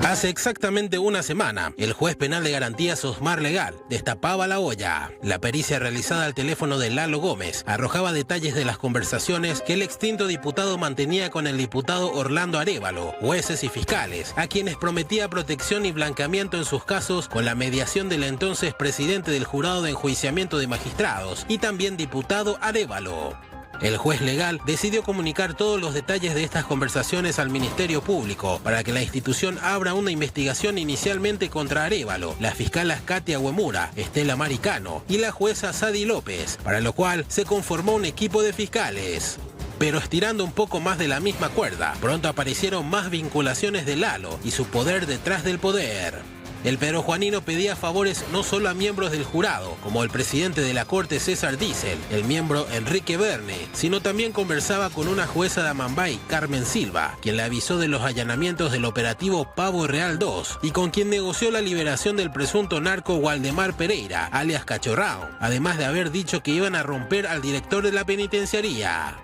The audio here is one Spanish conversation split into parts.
Hace exactamente una semana, el juez penal de garantías Osmar Legal destapaba la olla. La pericia realizada al teléfono de Lalo Gómez arrojaba detalles de las conversaciones que el extinto diputado mantenía con el diputado Orlando Arévalo, jueces y fiscales, a quienes prometía protección y blanqueamiento en sus casos con la mediación del entonces presidente del Jurado de Enjuiciamiento de Magistrados y también diputado Arévalo. El juez Legal decidió comunicar todos los detalles de estas conversaciones al Ministerio Público para que la institución abra una investigación inicialmente contra Arévalo, las fiscalas Katia Uemura, Estela Maricano y la jueza Sadi López, para lo cual se conformó un equipo de fiscales. Pero estirando un poco más de la misma cuerda, pronto aparecieron más vinculaciones de Lalo y su poder detrás del poder. El perojuanino pedía favores no solo a miembros del jurado, como el presidente de la Corte César Diesel, el miembro Enrique Verne, sino también conversaba con una jueza de Amambay, Carmen Silva, quien le avisó de los allanamientos del operativo Pavo Real 2 y con quien negoció la liberación del presunto narco Waldemar Pereira, alias Cachorrao, además de haber dicho que iban a romper al director de la penitenciaría.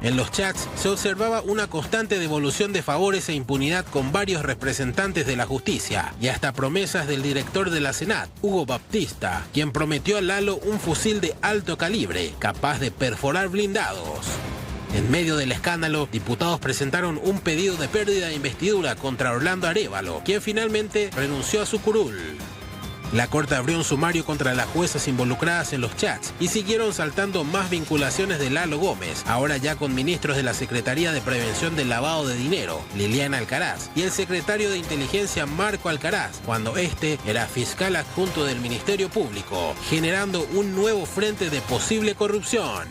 En los chats se observaba una constante devolución de favores e impunidad con varios representantes de la justicia y hasta promesas del director de la Senat, Hugo Baptista, quien prometió a Lalo un fusil de alto calibre, capaz de perforar blindados. En medio del escándalo, diputados presentaron un pedido de pérdida de investidura contra Orlando Arévalo, quien finalmente renunció a su curul. La Corte abrió un sumario contra las juezas involucradas en los chats y siguieron saltando más vinculaciones de Lalo Gómez, ahora ya con ministros de la Secretaría de Prevención del Lavado de Dinero, Liliana Alcaraz, y el secretario de Inteligencia Marco Alcaraz, cuando este era fiscal adjunto del Ministerio Público, generando un nuevo frente de posible corrupción.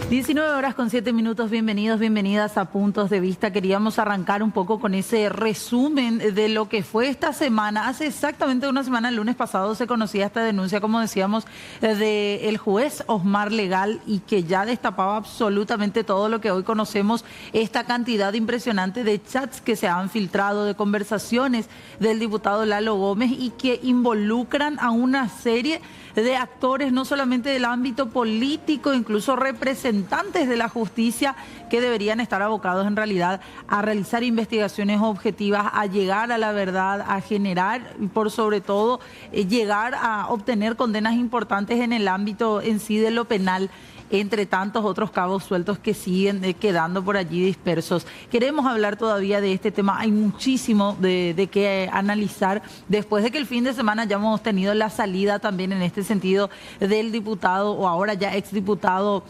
19:07, bienvenidos, bienvenidas a Puntos de Vista. Queríamos arrancar un poco con ese resumen de lo que fue esta semana. Hace exactamente una semana, el lunes pasado, se conocía esta denuncia, como decíamos, del juez Osmar Legal y que ya destapaba absolutamente todo lo que hoy conocemos, esta cantidad impresionante de chats que se han filtrado, de conversaciones del diputado Lalo Gómez y que involucran a una serie de actores, no solamente del ámbito político, incluso representantes de la justicia que deberían estar abocados en realidad a realizar investigaciones objetivas, a llegar a la verdad, a generar y por sobre todo llegar a obtener condenas importantes en el ámbito en sí de lo penal, entre tantos otros cabos sueltos que siguen quedando por allí dispersos. Queremos hablar todavía de este tema, hay muchísimo de qué analizar, después de que el fin de semana ya hemos tenido la salida también en este sentido del diputado, o ahora ya exdiputado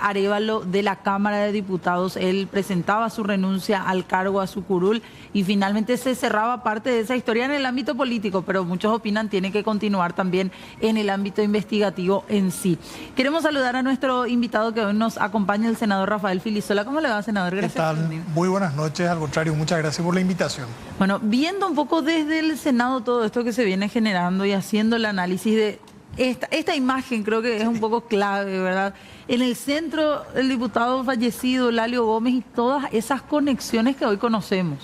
Arévalo, de la Cámara de Diputados. Él presentaba su renuncia al cargo, a su curul, y finalmente se cerraba parte de esa historia en el ámbito político, pero muchos opinan tiene que continuar también en el ámbito investigativo en sí. Queremos saludar a nuestro invitado que hoy nos acompaña, el senador Rafael Filisola. ¿Cómo le va, senador? Gracias. ¿Qué tal? Muy buenas noches, al contrario, muchas gracias por la invitación. Bueno, viendo un poco desde el Senado todo esto que se viene generando y haciendo el análisis de esta imagen, creo que es un poco clave, ¿verdad? En el centro, el diputado fallecido, Lalo Gómez, y todas esas conexiones que hoy conocemos.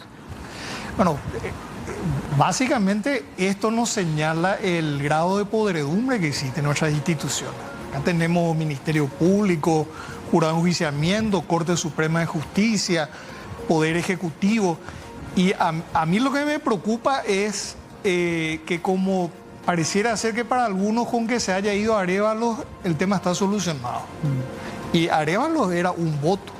Bueno, básicamente esto nos señala el grado de podredumbre que existe en nuestras instituciones. Acá tenemos Ministerio Público, Jurado de Enjuiciamiento, Corte Suprema de Justicia, Poder Ejecutivo. Y a mí lo que me preocupa es que como pareciera ser que para algunos con que se haya ido Arévalo, el tema está solucionado. Y Arévalo era un voto.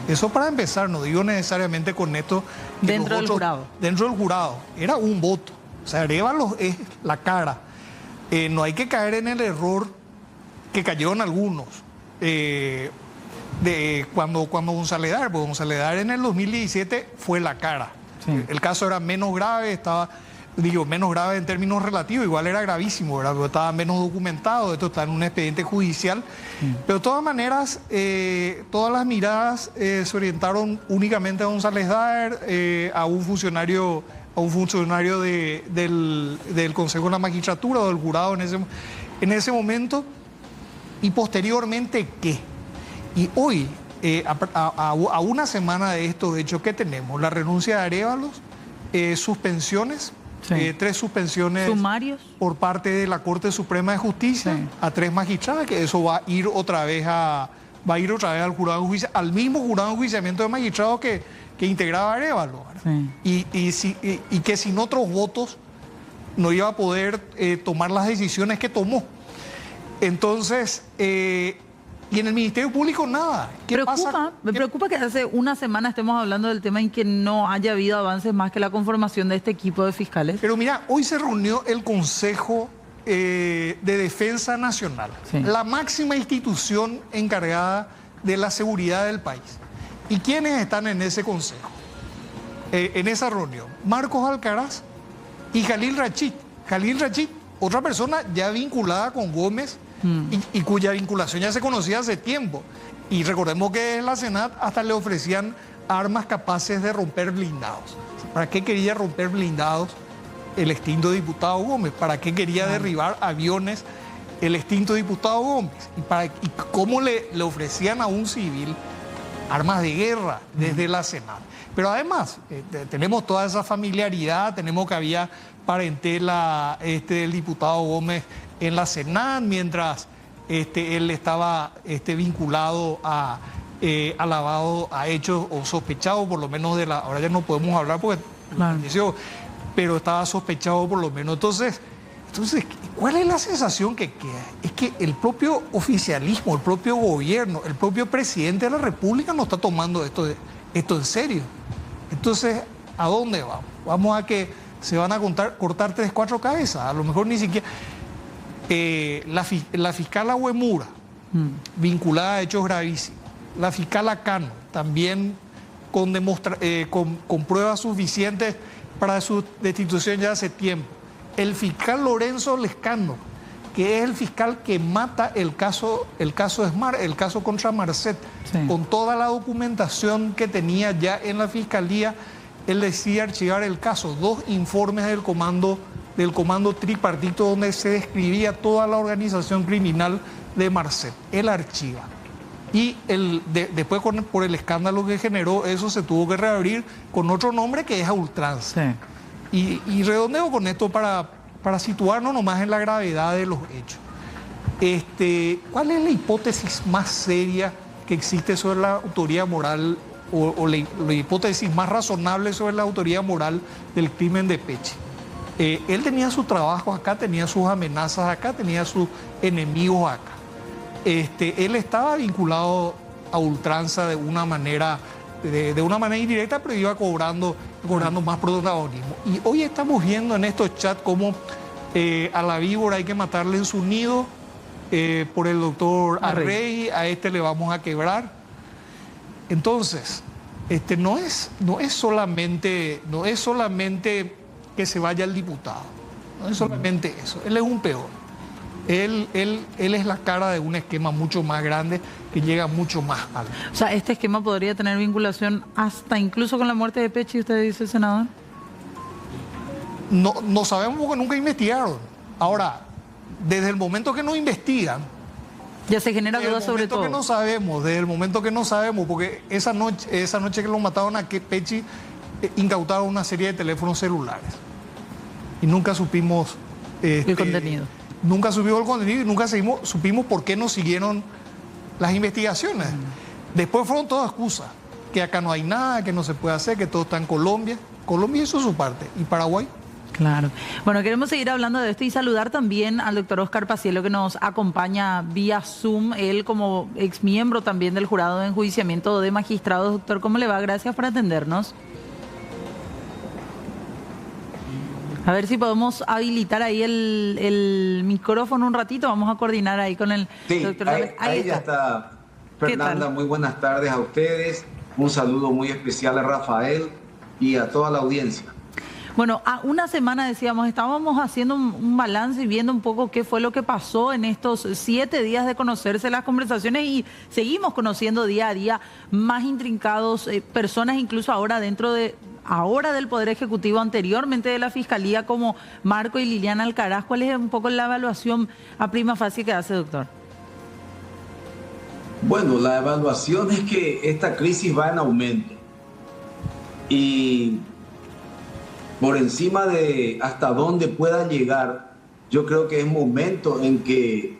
Eso para empezar, no digo necesariamente con esto. Dentro del jurado. Dentro del jurado. Era un voto. O sea, Arévalo es la cara. No hay que caer en el error que cayeron algunos. Cuando González Dar, porque González Dar en el 2017 fue la cara. Sí. El caso era menos grave, menos grave en términos relativos, igual era gravísimo, ¿verdad? Pero estaba menos documentado, esto está en un expediente judicial. Pero de todas maneras, todas las miradas se orientaron únicamente a González Dar, a un funcionario del Consejo de la Magistratura o del jurado en ese momento. Y posteriormente, ¿qué? Y hoy, a una semana de estos hechos, ¿qué tenemos? La renuncia de Arévalo, suspensiones, 3 suspensiones sumarios por parte de la Corte Suprema de Justicia a 3 magistrados, que eso va a ir otra vez al jurado de juicio, al mismo jurado de enjuiciamiento de magistrados que integraba Arévalo. Y que sin otros votos no iba a poder tomar las decisiones que tomó. Entonces, y en el Ministerio Público nada. Me preocupa que hace una semana estemos hablando del tema en que no haya habido avances más que la conformación de este equipo de fiscales. Pero mira, hoy se reunió el Consejo de Defensa Nacional, la máxima institución encargada de la seguridad del país. ¿Y quiénes están en ese consejo? En esa reunión, Marcos Alcaraz y Khalil Rachid. Khalil Rachid, otra persona ya vinculada con Gómez y cuya vinculación ya se conocía hace tiempo. Y recordemos que en la Senat hasta le ofrecían armas capaces de romper blindados. ¿Para qué quería romper blindados el extinto diputado Gómez? ¿Para qué quería derribar aviones el extinto diputado Gómez? ¿Y cómo le ofrecían a un civil armas de guerra desde la Senat? Pero además, tenemos toda esa familiaridad, tenemos que había parentela del diputado Gómez en la Senat, mientras él estaba vinculado a lavado, a hechos o sospechado por lo menos de la... Ahora ya no podemos hablar porque... pero estaba sospechado por lo menos. Entonces, ¿cuál es la sensación que queda? Es que el propio oficialismo, el propio gobierno, el propio presidente de la República no está tomando esto en serio. Entonces, ¿a dónde vamos? Vamos a que se van a cortar 3, 4 cabezas. A lo mejor ni siquiera... la fiscal Agüemura, vinculada a hechos gravísimos. La fiscal Cano, también con pruebas suficientes para su destitución ya hace tiempo. El fiscal Lorenzo Lescano, que es el fiscal que mata el caso Smart, el caso contra Marcet, con toda la documentación que tenía ya en la fiscalía, él decide archivar el caso. 2 informes del comando tripartito donde se describía toda la organización criminal de Marcet. Él archiva. Y después, por el escándalo que generó, eso se tuvo que reabrir con otro nombre que es a ultranza. Y redondeo con esto para situarnos nomás en la gravedad de los hechos. ¿Cuál es la hipótesis más seria que existe sobre la autoría moral o la hipótesis más razonable sobre la autoría moral del crimen de Pechi? Él tenía su trabajo acá, tenía sus amenazas acá, tenía sus enemigos acá. Él estaba vinculado a ultranza de una manera indirecta, pero iba cobrando más protagonismo. Y hoy estamos viendo en estos chats cómo a la víbora hay que matarle en su nido por el doctor Arrey, a le vamos a quebrar. Entonces, no es solamente que se vaya el diputado, no es solamente eso, él es un peor. Él es la cara de un esquema mucho más grande que llega mucho más alto. O sea, ¿este esquema podría tener vinculación hasta incluso con la muerte de Pechi, usted dice, senador? No sabemos porque nunca investigaron. Ahora, desde el momento que no investigan... Ya se genera dudas sobre todo. Desde el momento que no sabemos, porque esa noche que lo mataron a Pechi, incautaron una serie de teléfonos celulares. Y nunca supimos... el contenido. Nunca supimos el contenido y nunca supimos por qué no siguieron las investigaciones. Después fueron todas excusas, que acá no hay nada, que no se puede hacer, que todo está en Colombia. Colombia hizo su parte. ¿Y Paraguay? Claro. Bueno, queremos seguir hablando de esto y saludar también al doctor Oscar Paciello, que nos acompaña vía Zoom, él como exmiembro también del jurado de enjuiciamiento de magistrados. Doctor, ¿cómo le va? Gracias por atendernos. A ver si podemos habilitar ahí el micrófono un ratito. Vamos a coordinar ahí con el doctor. Ahí ya está. Fernanda, muy buenas tardes a ustedes. Un saludo muy especial a Rafael y a toda la audiencia. Bueno, a una semana decíamos, estábamos haciendo un balance y viendo un poco qué fue lo que pasó en estos 7 días de conocerse las conversaciones y seguimos conociendo día a día más intrincados, personas incluso ahora del Poder Ejecutivo, anteriormente de la Fiscalía, como Marco y Liliana Alcaraz. ¿Cuál es un poco la evaluación a prima facie que hace, doctor? Bueno, la evaluación es que esta crisis va en aumento. Y por encima de hasta dónde pueda llegar, yo creo que es momento en que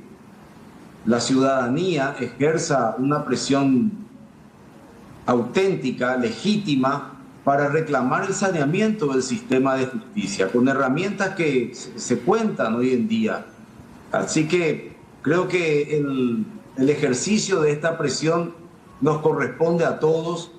la ciudadanía ejerza una presión auténtica, legítima, para reclamar el saneamiento del sistema de justicia, con herramientas que se cuentan hoy en día. Así que creo que el ejercicio de esta presión nos corresponde a todos,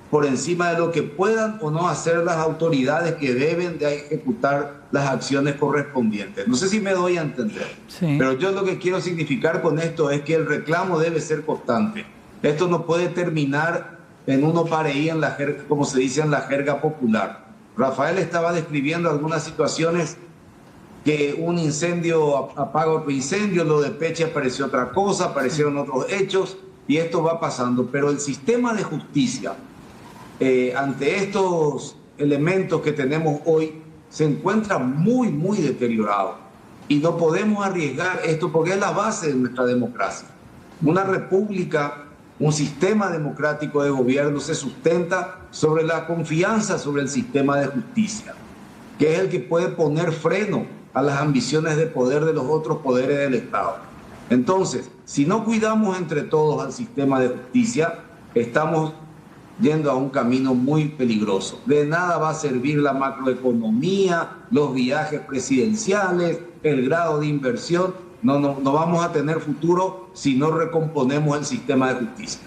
por encima de lo que puedan o no hacer las autoridades que deben de ejecutar las acciones correspondientes. No sé si me doy a entender, sí. Pero yo lo que quiero significar con esto es que el reclamo debe ser constante. Esto no puede terminar en uno pareí, en la jerga, como se dice en la jerga popular. Rafael estaba describiendo algunas situaciones que un incendio apaga otro incendio, lo de Peche apareció otra cosa, aparecieron otros hechos, y esto va pasando. Pero el sistema de justicia, ante estos elementos que tenemos hoy, se encuentra muy, muy deteriorado. Y no podemos arriesgar esto porque es la base de nuestra democracia. Una república, un sistema democrático de gobierno se sustenta sobre la confianza sobre el sistema de justicia, que es el que puede poner freno a las ambiciones de poder de los otros poderes del Estado. Entonces, si no cuidamos entre todos al sistema de justicia, estamos yendo a un camino muy peligroso. De nada va a servir la macroeconomía, los viajes presidenciales, el grado de inversión. No vamos a tener futuro si no recomponemos el sistema de justicia.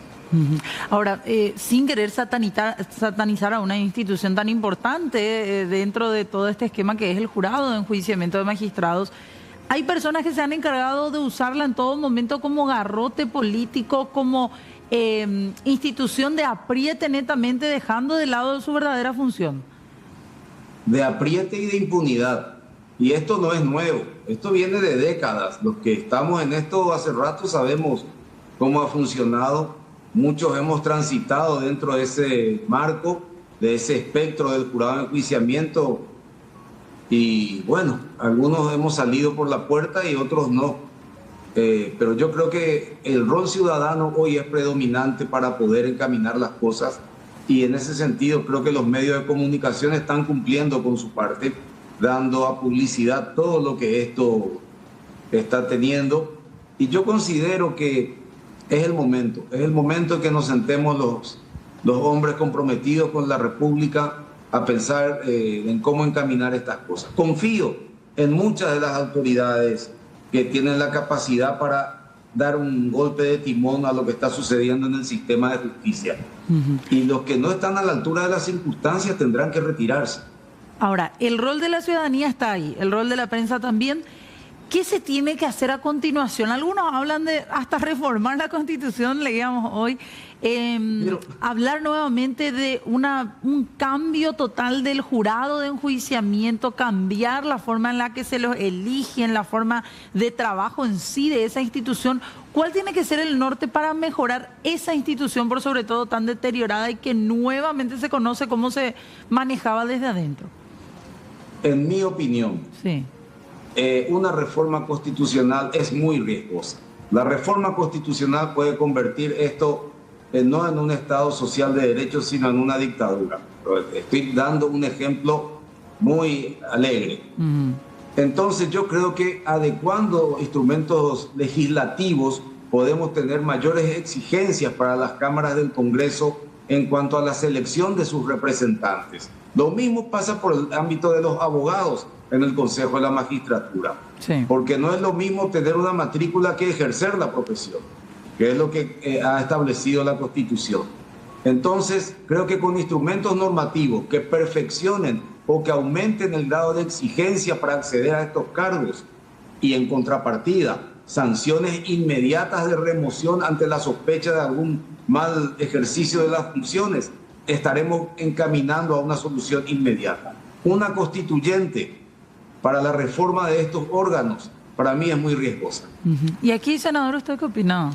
Ahora, sin querer satanizar a una institución tan importante dentro de todo este esquema que es el jurado de enjuiciamiento de magistrados, hay personas que se han encargado de usarla en todo momento como garrote político, como institución de apriete netamente, dejando de lado su verdadera función. De apriete y de impunidad. Y esto no es nuevo, esto viene de décadas. Los que estamos en esto hace rato sabemos cómo ha funcionado. Muchos hemos transitado dentro de ese marco, de ese espectro del jurado de enjuiciamiento. Y bueno, algunos hemos salido por la puerta y otros no. Pero yo creo que el rol ciudadano hoy es predominante para poder encaminar las cosas. Y en ese sentido creo que los medios de comunicación están cumpliendo con su parte, dando a publicidad todo lo que esto está teniendo. Y yo considero que es el momento en que nos sentemos los hombres comprometidos con la República a pensar en cómo encaminar estas cosas. Confío en muchas de las autoridades que tienen la capacidad para dar un golpe de timón a lo que está sucediendo en el sistema de justicia. Y los que no están a la altura de las circunstancias tendrán que retirarse. Ahora, el rol de la ciudadanía está ahí, el rol de la prensa también. ¿Qué se tiene que hacer a continuación? Algunos hablan de hasta reformar la Constitución, leíamos hoy, hablar nuevamente de un cambio total del jurado de enjuiciamiento, cambiar la forma en la que se los eligen, la forma de trabajo en sí de esa institución. ¿Cuál tiene que ser el norte para mejorar esa institución, por sobre todo tan deteriorada y que nuevamente se conoce cómo se manejaba desde adentro? En mi opinión, sí. Una reforma constitucional es muy riesgosa. La reforma constitucional puede convertir esto no en un Estado social de derecho, sino en una dictadura. Estoy dando un ejemplo muy alegre. Entonces yo creo que adecuando instrumentos legislativos podemos tener mayores exigencias para las cámaras del Congreso en cuanto a la selección de sus representantes. Lo mismo pasa por el ámbito de los abogados en el Consejo de la Magistratura. Sí. Porque no es lo mismo tener una matrícula que ejercer la profesión, que es lo que ha establecido la Constitución. Entonces, creo que con instrumentos normativos que perfeccionen o que aumenten el grado de exigencia para acceder a estos cargos y en contrapartida, sanciones inmediatas de remoción ante la sospecha de algún mal ejercicio de las funciones, estaremos encaminando a una solución inmediata. Una constituyente para la reforma de estos órganos, para mí es muy riesgosa. Y aquí, senador, ¿usted qué opina?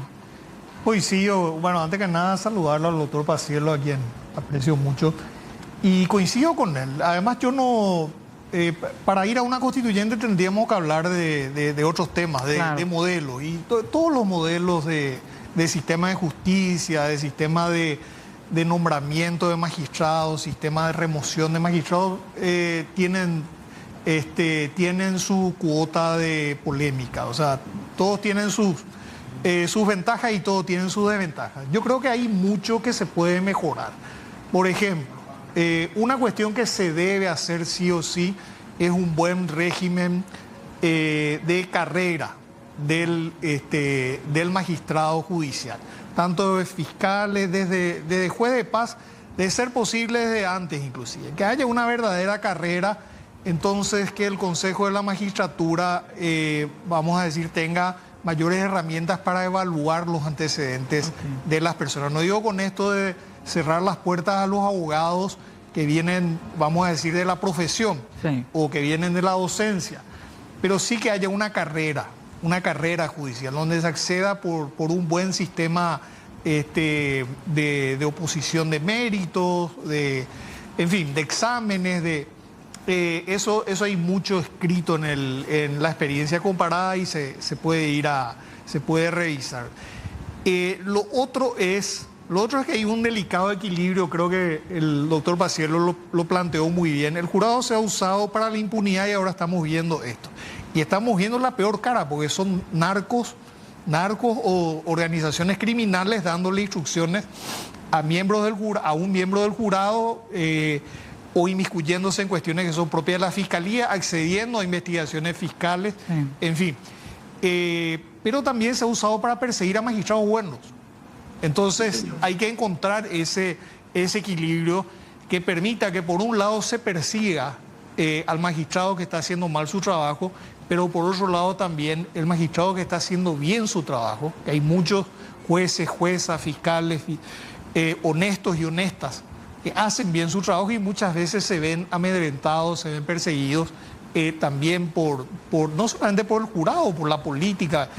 Pues sí, bueno, antes que nada saludarlo al doctor Paciello, a quien aprecio mucho, y coincido con él. Además, yo no, para ir a una constituyente tendríamos que hablar de otros temas, claro, de modelos, y todos los modelos de sistema de justicia, de sistema de de nombramiento de magistrados, sistema de remoción de magistrados, tienen su cuota de polémica. O sea, todos tienen sus ventajas y todos tienen sus desventajas. Yo creo que hay mucho que se puede mejorar. Por ejemplo, una cuestión que se debe hacer sí o sí es un buen régimen de carrera del magistrado judicial, tanto de fiscales, desde juez de paz, de ser posible desde antes inclusive, que haya una verdadera carrera, entonces que el Consejo de la Magistratura, vamos a decir, tenga mayores herramientas para evaluar los antecedentes de las personas. No digo con esto de cerrar las puertas a los abogados que vienen, vamos a decir, de la profesión, sí, o que vienen de la docencia, pero sí que haya una carrera judicial donde se acceda por un buen sistema de oposición de méritos, en fin, de exámenes, eso hay mucho escrito en la experiencia comparada y se puede revisar. Lo otro es que hay un delicado equilibrio, creo que el doctor Paciello lo planteó muy bien. El jurado se ha usado para la impunidad y ahora estamos viendo esto. Y estamos viendo la peor cara, porque son narcos o organizaciones criminales dándole instrucciones a un miembro del jurado, o inmiscuyéndose en cuestiones que son propias de la Fiscalía, accediendo a investigaciones fiscales, en fin. Pero también se ha usado para perseguir a magistrados buenos. Entonces hay que encontrar ese equilibrio que permita que por un lado se persiga al magistrado que está haciendo mal su trabajo, pero por otro lado también el magistrado que está haciendo bien su trabajo, que hay muchos jueces, juezas, fiscales, honestos y honestas, que hacen bien su trabajo y muchas veces se ven amedrentados, se ven perseguidos, también no solamente por el jurado, por la política.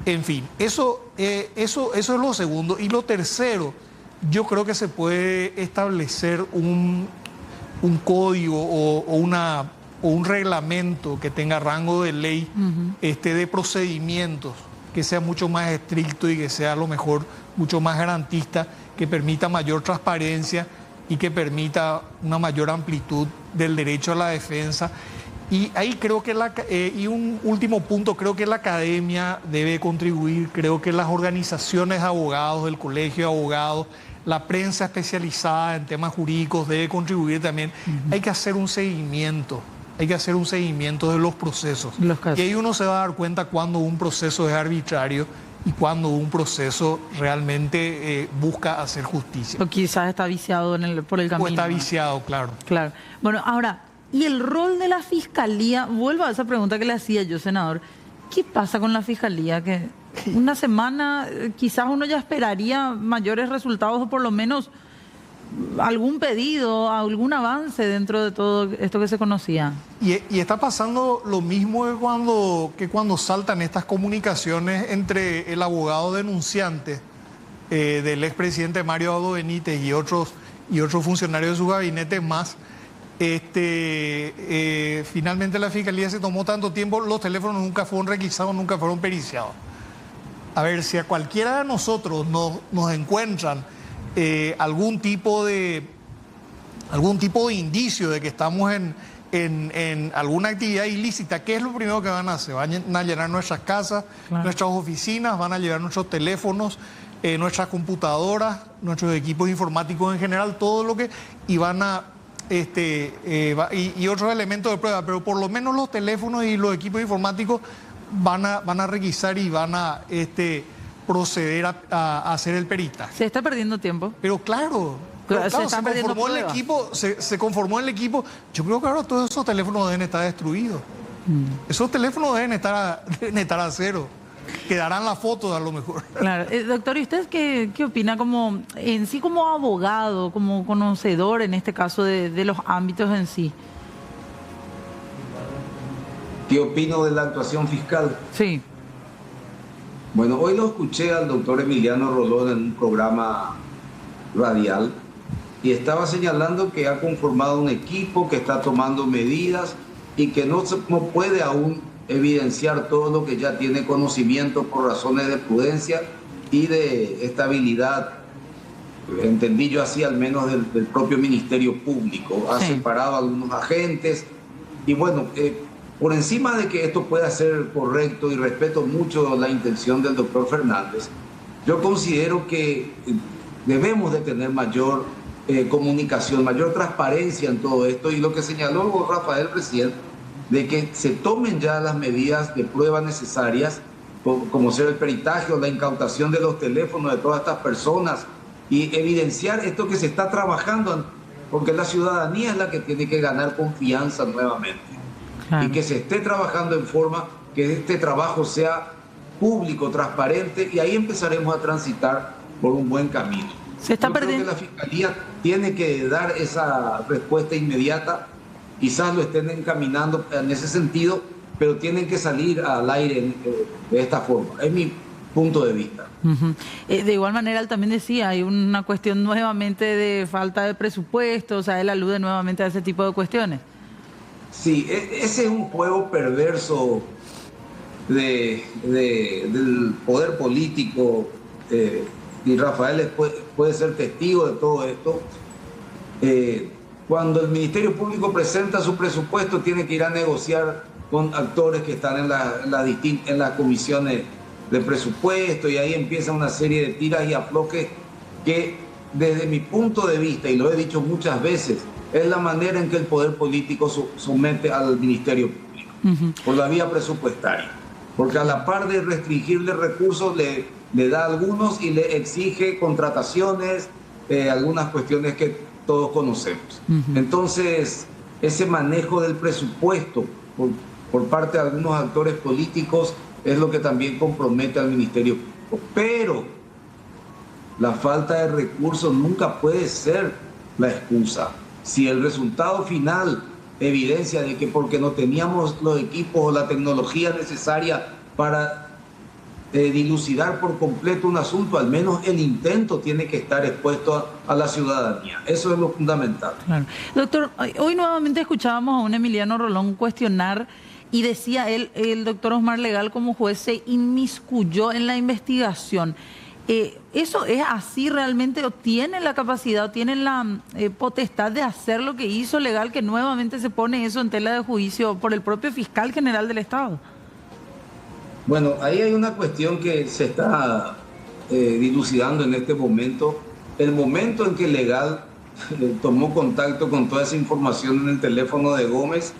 En fin, eso es lo segundo. Y lo tercero, yo creo que se puede establecer un código o un reglamento que tenga rango de ley, de procedimientos, que sea mucho más estricto y que sea a lo mejor mucho más garantista, que permita mayor transparencia y que permita una mayor amplitud del derecho a la defensa. Y ahí creo que y un último punto, creo que la academia debe contribuir, creo que las organizaciones de abogados, el colegio de abogados, la prensa especializada en temas jurídicos debe contribuir también. Hay que hacer un seguimiento de los procesos. Y ahí uno se va a dar cuenta cuando un proceso es arbitrario y cuando un proceso realmente busca hacer justicia. O quizás está viciado por el camino. O está viciado, claro. Claro. Bueno, ahora, ¿y el rol de la Fiscalía? Vuelvo a esa pregunta que le hacía yo, senador. ¿Qué pasa con la Fiscalía? Que una semana quizás uno ya esperaría mayores resultados o por lo menos algún pedido, algún avance dentro de todo esto que se conocía. Y está pasando lo mismo que cuando saltan estas comunicaciones entre el abogado denunciante del expresidente Mario Abdo Benítez y otros funcionarios de su gabinete más. Finalmente la Fiscalía se tomó tanto tiempo, los teléfonos nunca fueron requisados, nunca fueron periciados. A ver, si a cualquiera de nosotros nos encuentran algún tipo de indicio de que estamos en alguna actividad ilícita, ¿qué es lo primero que van a hacer? Van a llenar nuestras casas, claro, nuestras oficinas, van a llevar nuestros teléfonos, nuestras computadoras, nuestros equipos informáticos en general, todo lo que... y van a... y otros elementos de prueba, pero por lo menos los teléfonos y los equipos informáticos van a requisar y van a proceder a hacer el peritaje. Se está perdiendo tiempo. Pero claro, se conformó el equipo. Yo creo que ahora todos esos teléfonos deben estar destruidos. Esos teléfonos deben estar a cero. Quedarán las fotos a lo mejor. Claro. Doctor, ¿y usted qué opina como abogado, como conocedor en este caso de los ámbitos en sí? ¿Qué opino de la actuación fiscal? Sí. Bueno, hoy lo escuché al doctor Emiliano Rolón en un programa radial y estaba señalando que ha conformado un equipo que está tomando medidas y que no puede aún evidenciar todo lo que ya tiene conocimiento por razones de prudencia y de estabilidad entendí yo así al menos del propio Ministerio Público. Ha separado a algunos agentes y bueno, por encima de que esto pueda ser correcto y respeto mucho la intención del doctor Fernández, yo considero que debemos de tener mayor comunicación, mayor transparencia en todo esto, y lo que señaló Rafael recién, de que se tomen ya las medidas de prueba necesarias, como ser el peritaje o la incautación de los teléfonos de todas estas personas, y evidenciar esto que se está trabajando, porque la ciudadanía es la que tiene que ganar confianza nuevamente. Claro. Y que se esté trabajando en forma que este trabajo sea público, transparente, y ahí empezaremos a transitar por un buen camino. Se está perdiendo. Creo que la Fiscalía tiene que dar esa respuesta inmediata, quizás lo estén encaminando en ese sentido, pero tienen que salir al aire de esta forma. Es mi punto de vista. De igual manera, él también decía, hay una cuestión nuevamente de falta de presupuesto, o sea, él alude nuevamente a ese tipo de cuestiones. Sí, ese es un juego perverso del poder político, y Rafael puede ser testigo de todo esto. Cuando el Ministerio Público presenta su presupuesto, tiene que ir a negociar con actores que están en las comisiones de presupuesto, y ahí empieza una serie de tiras y aflojes que, desde mi punto de vista, y lo he dicho muchas veces, es la manera en que el poder político somete al Ministerio Público, por la vía presupuestaria. Porque a la par de restringirle recursos, le da a algunos y le exige contrataciones, algunas cuestiones que todos conocemos. Entonces, ese manejo del presupuesto por parte de algunos actores políticos es lo que también compromete al Ministerio Público. Pero la falta de recursos nunca puede ser la excusa. Si el resultado final evidencia de que porque no teníamos los equipos o la tecnología necesaria para dilucidar por completo un asunto, al menos el intento tiene que estar expuesto a la ciudadanía. Eso es lo fundamental. Claro. Doctor, hoy nuevamente escuchábamos a un Emiliano Rolón cuestionar, y decía él, el doctor Osmar Legal como juez se inmiscuyó en la investigación. ¿Eso es así realmente, o tiene la capacidad, o tiene la potestad de hacer lo que hizo Legal, que nuevamente se pone eso en tela de juicio por el propio fiscal general del Estado? Bueno, ahí hay una cuestión que se está dilucidando en este momento. El momento en que Legal tomó contacto con toda esa información en el teléfono de Gómez,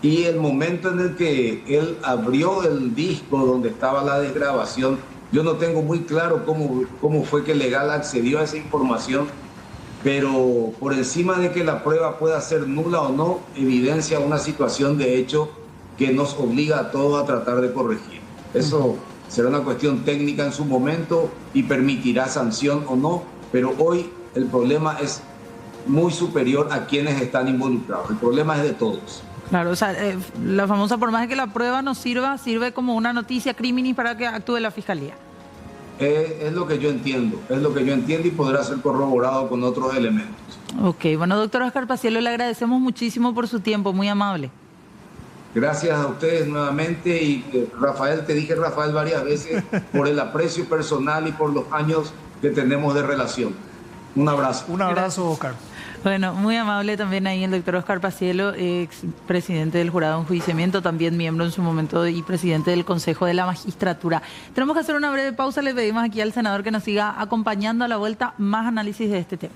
y el momento en el que él abrió el disco donde estaba la desgrabación, yo no tengo muy claro cómo fue que Legal accedió a esa información, pero por encima de que la prueba pueda ser nula o no, evidencia una situación de hecho que nos obliga a todos a tratar de corregir. Eso será una cuestión técnica en su momento y permitirá sanción o no, pero hoy el problema es muy superior a quienes están involucrados. El problema es de todos. Claro, o sea, la famosa, por más que la prueba no sirva, sirve como una noticia criminis para que actúe la Fiscalía. Es lo que yo entiendo, y podrá ser corroborado con otros elementos. Ok, bueno, doctor Oscar Paciello, le agradecemos muchísimo por su tiempo, muy amable. Gracias a ustedes nuevamente, y Rafael, te dije Rafael varias veces, por el aprecio personal y por los años que tenemos de relación. Un abrazo. Un abrazo, Oscar. Bueno, muy amable también ahí el doctor Oscar Paciello, ex presidente del Jurado de Enjuiciamiento, también miembro en su momento y presidente del Consejo de la Magistratura. Tenemos que hacer una breve pausa, le pedimos aquí al senador que nos siga acompañando a la vuelta, más análisis de este tema.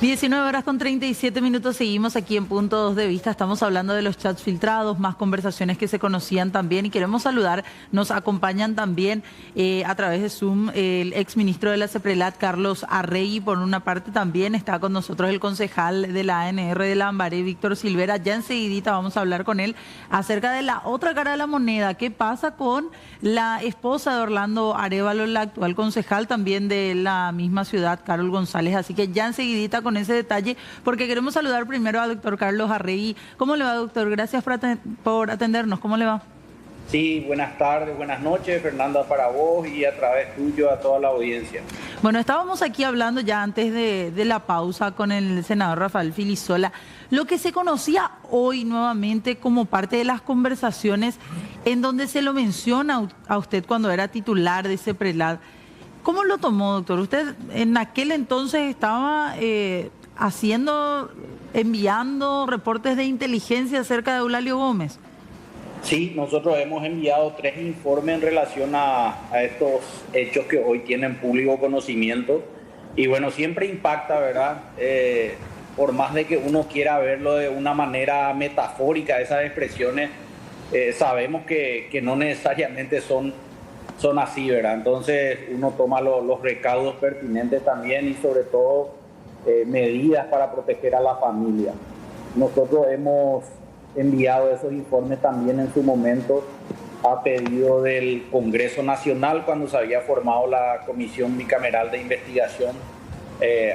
19:37, seguimos aquí en Punto 2 de Vista, estamos hablando de los chats filtrados, más conversaciones que se conocían también, y queremos saludar, nos acompañan también a través de Zoom el exministro de la CEPRELAT, Carlos Arregui, por una parte también está con nosotros el concejal de la ANR de Lambaré, Víctor Silvera. Ya enseguidita vamos a hablar con él acerca de la otra cara de la moneda, qué pasa con la esposa de Orlando Arévalo, la actual concejal también de la misma ciudad, Carol González, así que ya enseguidita con ese detalle, porque queremos saludar primero al doctor Carlos Arregui. ¿Cómo le va, doctor? Gracias por atendernos. ¿Cómo le va? Sí, buenas tardes, buenas noches, Fernanda, para vos y a través tuyo a toda la audiencia. Bueno, estábamos aquí hablando ya antes de la pausa con el senador Rafael Filisola, lo que se conocía hoy nuevamente como parte de las conversaciones en donde se lo menciona a usted cuando era titular de CEPRELAT, ¿Cómo lo tomó, doctor? Usted en aquel entonces estaba enviando reportes de inteligencia acerca de Eulalio Gómez. Sí, nosotros hemos enviado 3 informes en relación a estos hechos que hoy tienen público conocimiento. Y bueno, siempre impacta, ¿verdad? Por más de que uno quiera verlo de una manera metafórica, esas expresiones, sabemos que no necesariamente son así, ¿verdad? Entonces uno toma los recaudos pertinentes también y sobre todo medidas para proteger a la familia. Nosotros hemos enviado esos informes también en su momento a pedido del Congreso Nacional cuando se había formado la Comisión Bicameral de Investigación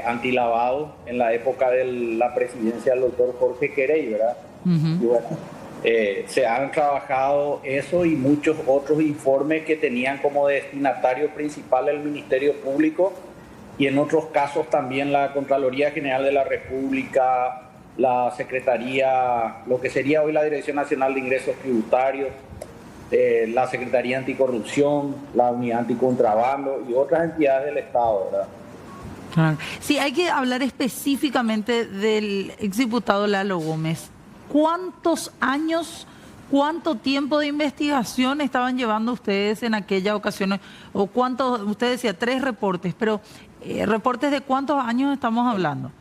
Antilavado en la época de la presidencia del doctor Jorge Querey, ¿verdad? Y bueno, se han trabajado eso y muchos otros informes que tenían como destinatario principal el Ministerio Público y en otros casos también la Contraloría General de la República, la Secretaría, lo que sería hoy la Dirección Nacional de Ingresos Tributarios, la Secretaría Anticorrupción, la Unidad Anticontrabando y otras entidades del Estado, ¿verdad? Claro. Sí, hay que hablar específicamente del exdiputado Lalo Gómez. ¿Cuántos años, cuánto tiempo de investigación estaban llevando ustedes en aquella ocasión? O cuántos, usted decía 3 reportes, pero ¿reportes de cuántos años estamos hablando?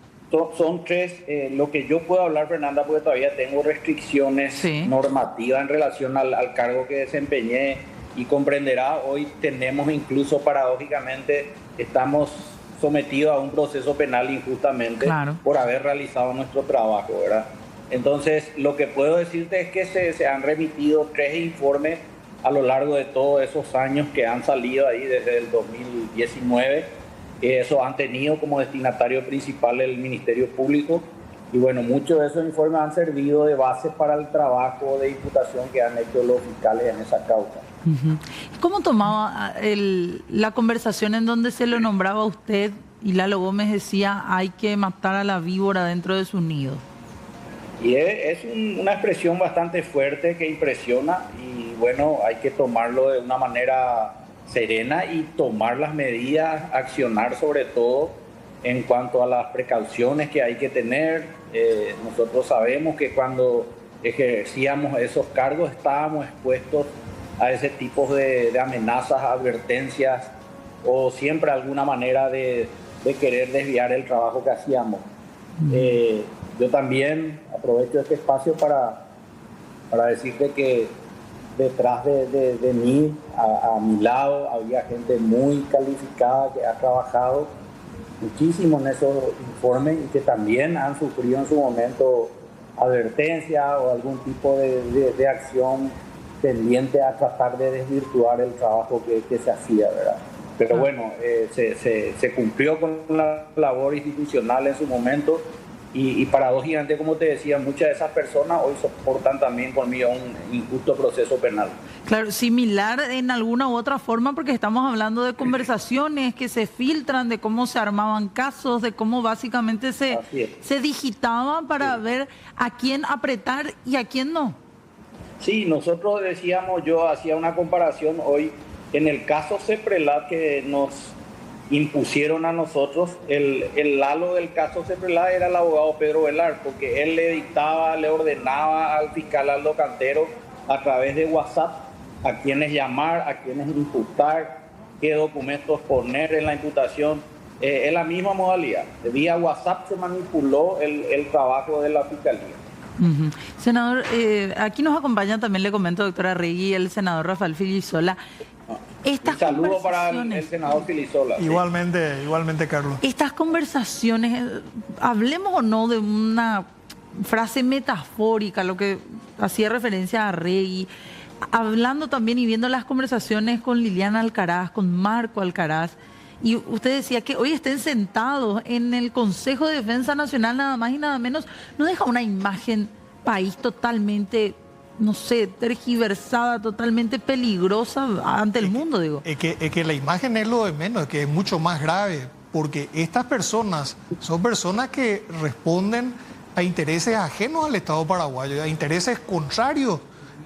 Son 3, lo que yo puedo hablar, Fernanda, porque todavía tengo restricciones normativas en relación al cargo que desempeñé y comprenderá, hoy tenemos incluso paradójicamente, estamos sometidos a un proceso penal injustamente por haber realizado nuestro trabajo, ¿verdad? Entonces, lo que puedo decirte es que se han remitido 3 informes a lo largo de todos esos años que han salido ahí desde el 2019. Eso han tenido como destinatario principal el Ministerio Público. Y bueno, muchos de esos informes han servido de base para el trabajo de imputación que han hecho los fiscales en esa causa. ¿Cómo tomaba la conversación en donde se lo nombraba a usted y Lalo Gómez decía hay que matar a la víbora dentro de su nido? Y es una expresión bastante fuerte que impresiona y bueno, hay que tomarlo de una manera serena y tomar las medidas, accionar sobre todo en cuanto a las precauciones que hay que tener. Nosotros sabemos que cuando ejercíamos esos cargos estábamos expuestos a ese tipo de amenazas, advertencias o siempre alguna manera de querer desviar el trabajo que hacíamos. Yo también aprovecho este espacio para decirte que detrás de mí, a mi lado, había gente muy calificada que ha trabajado muchísimo en esos informes y que también han sufrido en su momento advertencia o algún tipo de acción tendiente a tratar de desvirtuar el trabajo que se hacía, ¿verdad? Pero bueno, se cumplió con la labor institucional en su momento. Y paradójicamente, como te decía, muchas de esas personas hoy soportan también conmigo un injusto proceso penal. Claro, similar en alguna u otra forma, porque estamos hablando de conversaciones que se filtran, de cómo se armaban casos, de cómo básicamente se digitaban para ver a quién apretar y a quién no. Sí, nosotros decíamos, yo hacía una comparación hoy, en el caso Ceprelat que nos impusieron a nosotros, el Lalo del caso Ceprelat era el abogado Pedro Velar, porque él le dictaba, le ordenaba al fiscal Aldo Cantero a través de WhatsApp a quienes llamar, a quienes imputar, qué documentos poner en la imputación. Es la misma modalidad. Vía WhatsApp se manipuló el trabajo de la fiscalía. Senador, aquí nos acompaña también, le comento, doctora Regui, el senador Rafael Filisola. Un saludo para el senador Filisola. Igualmente, Carlos. Estas conversaciones, hablemos o no de una frase metafórica, lo que hacía referencia a Regui, hablando también y viendo las conversaciones con Liliana Alcaraz, con Marco Alcaraz, y usted decía que hoy estén sentados en el Consejo de Defensa Nacional, nada más y nada menos, no deja una imagen país totalmente, no sé, tergiversada, totalmente peligrosa ante el mundo, digo. Es que la imagen es lo de menos, es que es mucho más grave, porque estas personas son personas que responden a intereses ajenos al Estado paraguayo, a intereses contrarios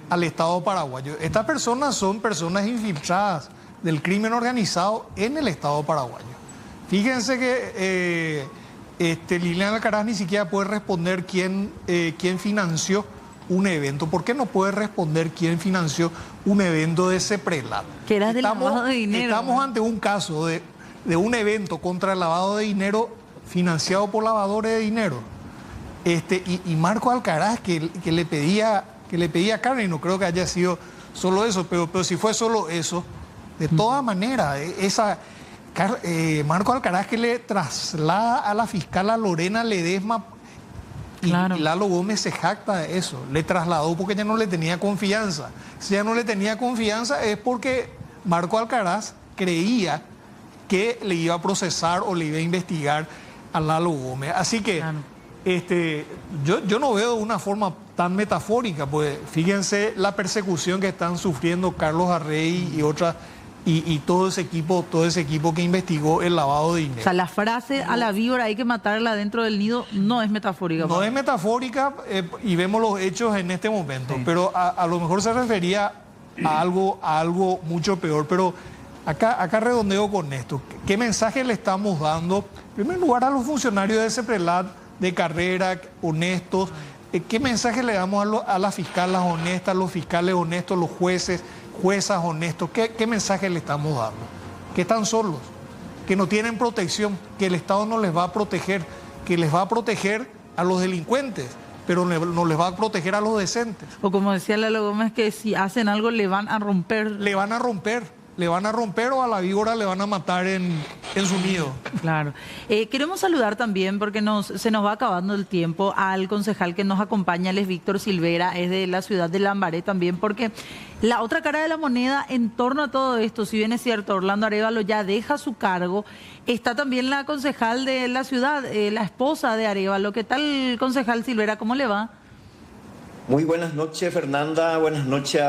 al Estado paraguayo. Estas personas son personas infiltradas del crimen organizado en el Estado paraguayo. Fíjense que Liliana Alcaraz ni siquiera puede responder quién financió un evento. ¿Por qué no puede responder quién financió un evento de CEPRELAT? Que era del lavado de dinero. Estamos ante un caso de un evento contra el lavado de dinero financiado por lavadores de dinero. Y Marco Alcaraz que le pedía carne, y no creo que haya sido solo eso, pero si fue solo eso, de todas maneras, Marco Alcaraz que le traslada a la fiscal Lorena Ledesma, Claro. y Lalo Gómez se jacta de eso, le trasladó porque ya no le tenía confianza. Si ya no le tenía confianza es porque Marco Alcaraz creía que le iba a procesar o le iba a investigar a Lalo Gómez. Así que Claro. yo no veo de una forma tan metafórica, pues fíjense la persecución que están sufriendo Carlos Arrey y otras, y todo ese equipo que investigó el lavado de dinero. O sea, la frase a la víbora hay que matarla dentro del nido no es metafórica. No es metafórica y vemos los hechos en este momento, pero a lo mejor se refería a algo mucho peor. Pero acá redondeo con esto. ¿Qué mensaje le estamos dando? En primer lugar, a los funcionarios de CEPRELAT de carrera, honestos. ¿Qué mensaje le damos a las fiscales honestas, los fiscales honestos, los juezas honestos? ¿Qué mensaje le estamos dando? Que están solos, que no tienen protección, que el Estado no les va a proteger, que les va a proteger a los delincuentes, pero no les va a proteger a los decentes. O como decía Lalo Gómez, que si hacen algo le van a romper. Le van a romper o a la víbora le van a matar en su nido. Claro. Queremos saludar también, porque se nos va acabando el tiempo, al concejal que nos acompaña, él es Víctor Silvera, es de la ciudad de Lambaré también, porque la otra cara de la moneda en torno a todo esto, si bien es cierto, Orlando Arévalo ya deja su cargo, está también la concejal de la ciudad, la esposa de Arévalo. ¿Qué tal, concejal Silvera? ¿Cómo le va? Muy buenas noches, Fernanda. Buenas noches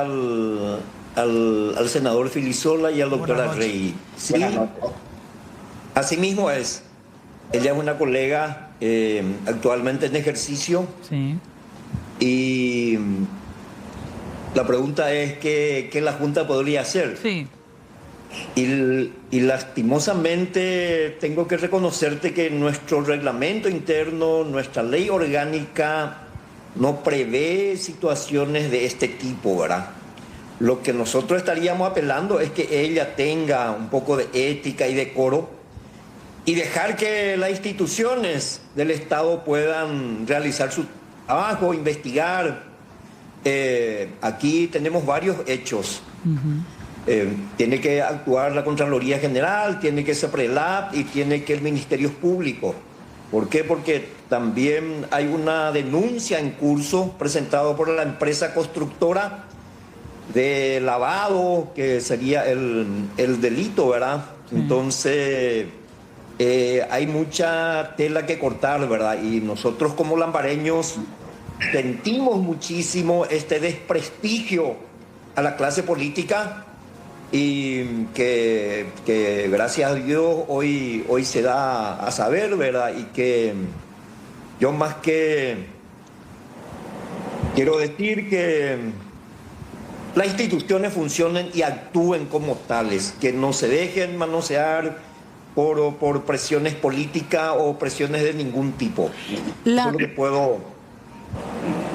al senador Filisola y al doctor Arrey. Sí, así mismo es. Ella es una colega actualmente en ejercicio. Sí. Y la pregunta es ¿qué la Junta podría hacer? Sí. Y lastimosamente tengo que reconocerte que nuestro reglamento interno, nuestra ley orgánica, no prevé situaciones de este tipo, ¿verdad? Lo que nosotros estaríamos apelando es que ella tenga un poco de ética y decoro y dejar que las instituciones del Estado puedan realizar su trabajo, investigar. Aquí tenemos varios hechos. Tiene que actuar la Contraloría General, tiene que CEPRELAT y tiene que el Ministerio Público. ¿Por qué? Porque también hay una denuncia en curso presentada por la empresa constructora de lavado, que sería el delito, ¿verdad? Entonces, hay mucha tela que cortar, ¿verdad? Y nosotros como lambareños sentimos muchísimo este desprestigio a la clase política y que gracias a Dios hoy se da a saber, ¿verdad? Y que yo más que quiero decir que las instituciones funcionen y actúen como tales, que no se dejen manosear por presiones políticas o presiones de ningún tipo. Eso es lo que puedo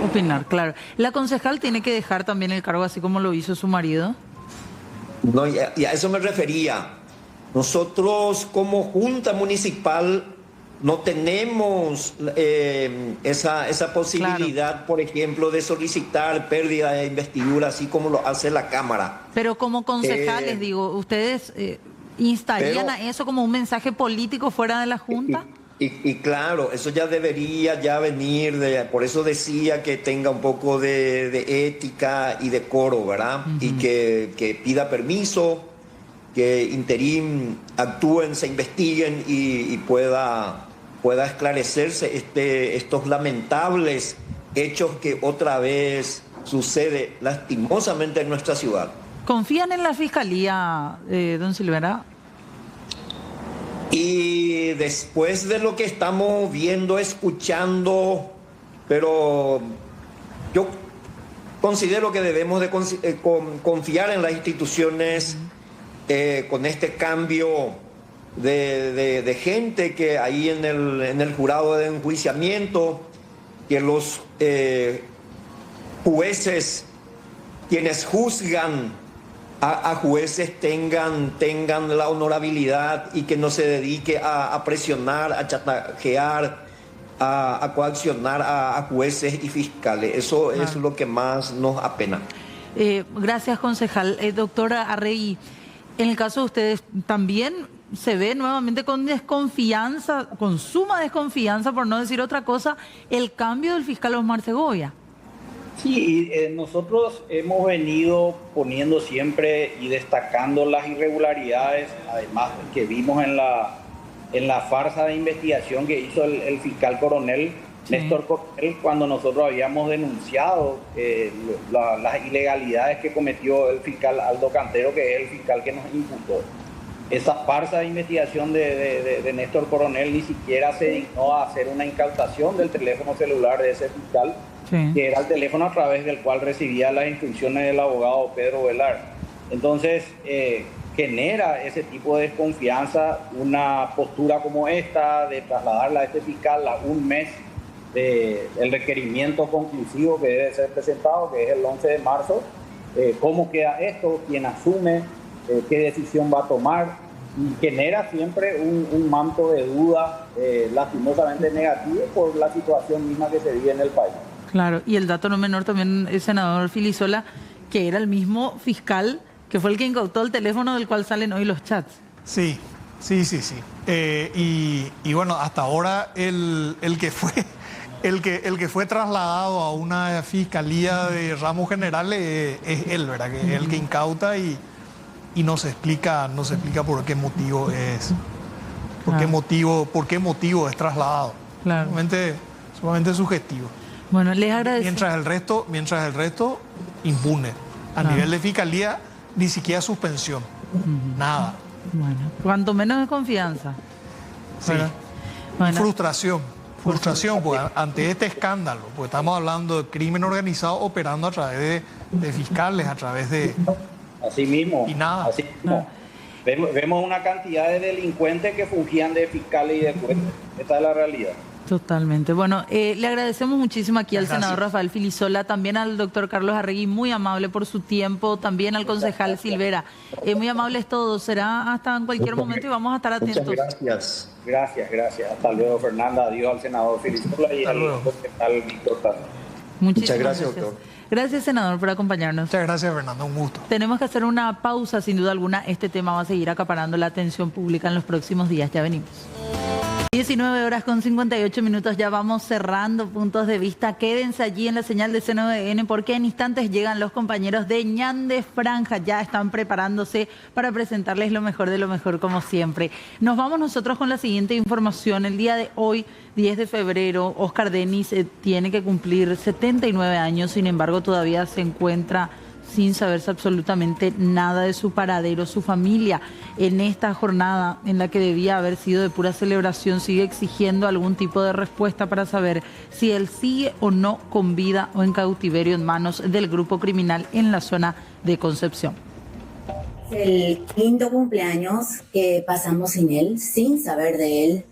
opinar, claro. ¿La concejal tiene que dejar también el cargo así como lo hizo su marido? No, y a eso me refería. Nosotros como Junta Municipal no tenemos esa posibilidad, claro, por ejemplo, de solicitar pérdida de investidura, así como lo hace la Cámara. Pero como concejales, digo, ¿ustedes instarían a eso como un mensaje político fuera de la Junta? Y claro, eso ya debería ya venir, por eso decía que tenga un poco de ética y decoro, ¿verdad? Y que pida permiso, que interim actúen, se investiguen y pueda esclarecerse estos lamentables hechos que otra vez sucede lastimosamente en nuestra ciudad. ¿Confían en la Fiscalía, don Silvera? Y después de lo que estamos viendo, escuchando, pero yo considero que debemos de confiar en las instituciones con este cambio de gente que hay en el jurado de enjuiciamiento, que los jueces, quienes juzgan a jueces, tengan la honorabilidad y que no se dedique a presionar, a chantajear, a coaccionar a jueces y fiscales. Eso es lo que más nos apena. Gracias, concejal. Doctora Arregui, en el caso de ustedes también se ve nuevamente con desconfianza, con suma desconfianza, por no decir otra cosa, el cambio del fiscal Osmar Segovia. Sí, nosotros hemos venido poniendo siempre y destacando las irregularidades, además que vimos en la farsa de investigación que hizo el fiscal coronel, sí, Néstor Coronel, cuando nosotros habíamos denunciado las ilegalidades que cometió el fiscal Aldo Cantero, que es el fiscal que nos imputó. Esa farsa de investigación de Néstor Coronel ni siquiera se dignó a hacer una incautación del teléfono celular de ese fiscal, sí, que era el teléfono a través del cual recibía las instrucciones del abogado Pedro Velar. Entonces, genera ese tipo de desconfianza una postura como esta de trasladarla a este fiscal a un mes del requerimiento conclusivo que debe ser presentado, que es el 11 de marzo. ¿Cómo queda esto? ¿Quién asume? ¿Qué decisión va a tomar? Y genera siempre un manto de duda lastimosamente negativo por la situación misma que se vive en el país. Claro, y el dato no menor también, el senador Filisola, que era el mismo fiscal que fue el que incautó el teléfono del cual salen hoy los chats. Sí. Y bueno, hasta ahora el que fue trasladado a una fiscalía de ramos generales es él, ¿verdad? Que es el que incauta y no se explica por qué motivo es, por qué motivo es trasladado. Claro. Sumamente subjetivo. Bueno, les agradezco. Mientras el resto impune. A nivel de fiscalía, ni siquiera suspensión. Nada. Bueno, cuanto menos desconfianza. Sí. Bueno. Frustración, porque ante este escándalo, porque estamos hablando de crimen organizado operando a través de fiscales, a través de... Así mismo. Y nada. Así mismo. Vemos una cantidad de delincuentes que fungían de fiscales y de jueces. Esta es la realidad. Totalmente. Bueno, le agradecemos muchísimo aquí al senador Rafael Filisola, también al doctor Carlos Arregui, muy amable por su tiempo, también al concejal Silvera. Muy amables todos, será hasta en cualquier momento y vamos a estar atentos. Muchas gracias. Gracias. Hasta luego, Fernanda. Adiós al senador Filisola y al concejal Víctor Tano. Muchas gracias, doctor. Gracias, senador, por acompañarnos. Muchas gracias, Fernando. Un gusto. Tenemos que hacer una pausa, sin duda alguna. Este tema va a seguir acaparando la atención pública en los próximos días. Ya venimos. 19 horas con 58 minutos, ya vamos cerrando puntos de vista. Quédense allí en la señal de C9N porque en instantes llegan los compañeros de Ñande Franja. Ya están preparándose para presentarles lo mejor de lo mejor como siempre. Nos vamos nosotros con la siguiente información. El día de hoy, 10 de febrero, Oscar Denis tiene que cumplir 79 años. Sin embargo, todavía se encuentra sin saberse absolutamente nada de su paradero. Su familia, en esta jornada en la que debía haber sido de pura celebración, sigue exigiendo algún tipo de respuesta para saber si él sigue o no con vida o en cautiverio en manos del grupo criminal en la zona de Concepción. El quinto cumpleaños que pasamos sin él, sin saber de él,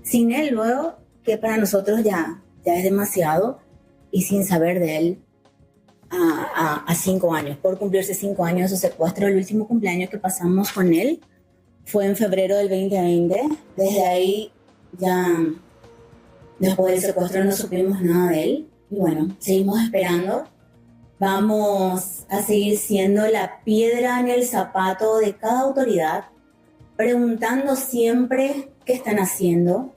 sin él luego, que para nosotros ya es demasiado, y sin saber de él a 5 años, por cumplirse 5 años de su secuestro. El último cumpleaños que pasamos con él fue en febrero del 2020. Desde ahí ya, después del secuestro, no supimos nada de él. Y bueno, seguimos esperando. Vamos a seguir siendo la piedra en el zapato de cada autoridad, preguntando siempre qué están haciendo,